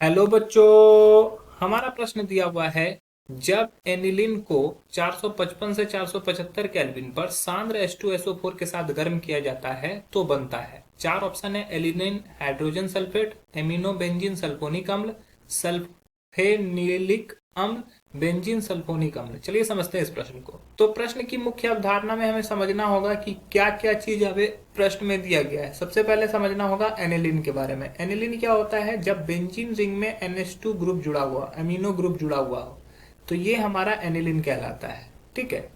Hello बच्चों, हमारा प्रश्न दिया हुआ है। जब एनिलीन को 455 से 475 केल्विन पर सांद्र H2SO4 के साथ गर्म किया जाता है तो बनता है। चार ऑप्शन है: alanine hydrogen sulphate, amino benzene sulphonic अम्ल, सल्फेनिलिक अम्ल, बेंजीन सल्फोनिक अम्ल। चलिए समझते हैं इस प्रश्न को। तो प्रश्न की मुख्य अवधारणा में हमें समझना होगा कि क्या क्या चीज हमें प्रश्न में दिया गया है। सबसे पहले समझना होगा एनिलीन के बारे में। एनिलीन क्या होता है? जब बेंजीन रिंग में NH2 ग्रुप जुड़ा हुआ, अमीनो ग्रुप जुड़ा हुआ हो, तो ये हमारा एनिलीन कहलाता है। ठीक है,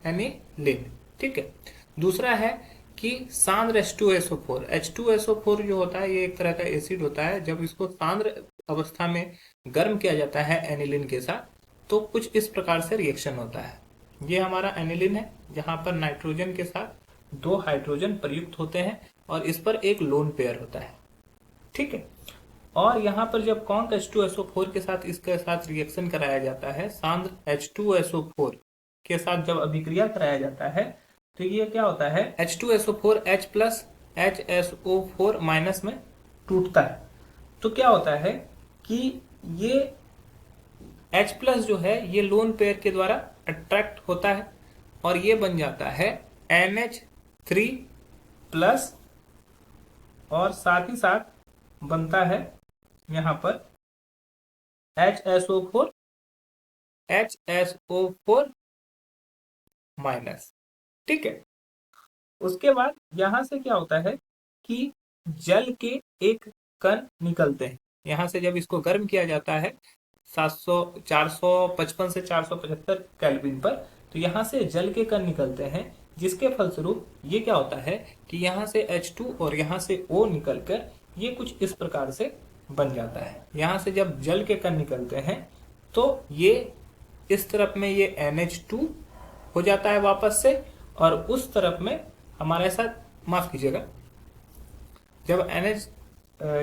एनिलीन। ठीक है। दूसरा है कि सांद्र H2SO4। H2SO4 जो होता है ये एक तरह का एसिड होता है। जब इसको सांद्र अवस्था में गर्म किया जाता है एनिलीन के साथ, तो कुछ इस प्रकार से रिएक्शन होता है। ये हमारा एनिलीन है, जहां पर नाइट्रोजन के साथ दो हाइड्रोजन प्रयुक्त होते हैं और इस पर एक लोन पेयर होता है। ठीक है। और यहाँ पर जब कॉन्क H2SO4 के साथ इसके साथ रिएक्शन कराया जाता है, सांद्र H2SO4 के साथ जब अभिक्रिया कराया जाता है, तो ये क्या होता है? H2SO4 H plus HSO4 minus में टूटता है। तो क्या होता है कि ये H प्लस जो है ये लोन पेयर के द्वारा अट्रैक्ट होता है और ये बन जाता है NH3 प्लस, और साथ ही साथ बनता है यहां पर HSO4 माइनस। ठीक है। उसके बाद यहां से क्या होता है कि जल के एक कण निकलते हैं। यहां से जब इसको गर्म किया जाता है 455 से 475 केल्विन पर, तो यहां से जल के कण निकलते हैं, जिसके फलस्वरूप ये क्या होता है कि यहां से H2 और यहां से O निकलकर ये कुछ इस प्रकार से बन जाता है। यहां से जब जल के कण निकलते हैं तो ये इस तरफ में ये NH2 हो जाता है वापस से, और उस तरफ में हमारे साथ, माफ कीजिएगा, जब NH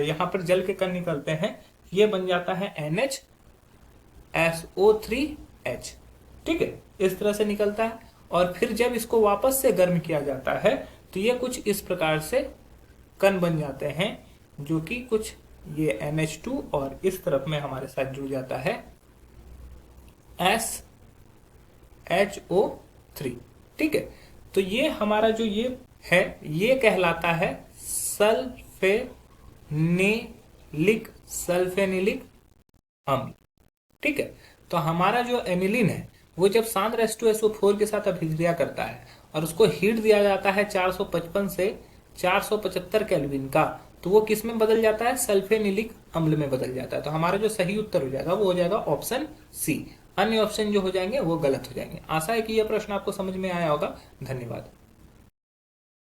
यहां पर जल के कण निकलते हैं, ये बन जाता है NHSO3H। ठीक है, इस तरह से निकलता है। और फिर जब इसको वापस से गर्म किया जाता है तो ये कुछ इस प्रकार से कण बन जाते हैं, जो कि कुछ ये NH2 और इस तरफ में हमारे साथ जुड़ जाता है SHO3। ठीक है। तो ये हमारा जो ये है, ये कहलाता है सल्फेनिलिक अम्ल। ठीक है। तो हमारा जो एनिलीन है वो जब सांद्र H2SO4 के साथ अभिक्रिया करता है और उसको हीट दिया जाता है 455 से 475 केल्विन का, तो वो किस में बदल जाता है? सल्फेनिलिक अम्ल में बदल जाता है। तो हमारा जो सही उत्तर हो जाएगा वो हो जाएगा ऑप्शन सी। अन्य ऑप्शन जो हो जाएंगे वो गलत हो जाएंगे। आशा है कि यह प्रश्न आपको समझ में आया होगा। धन्यवाद।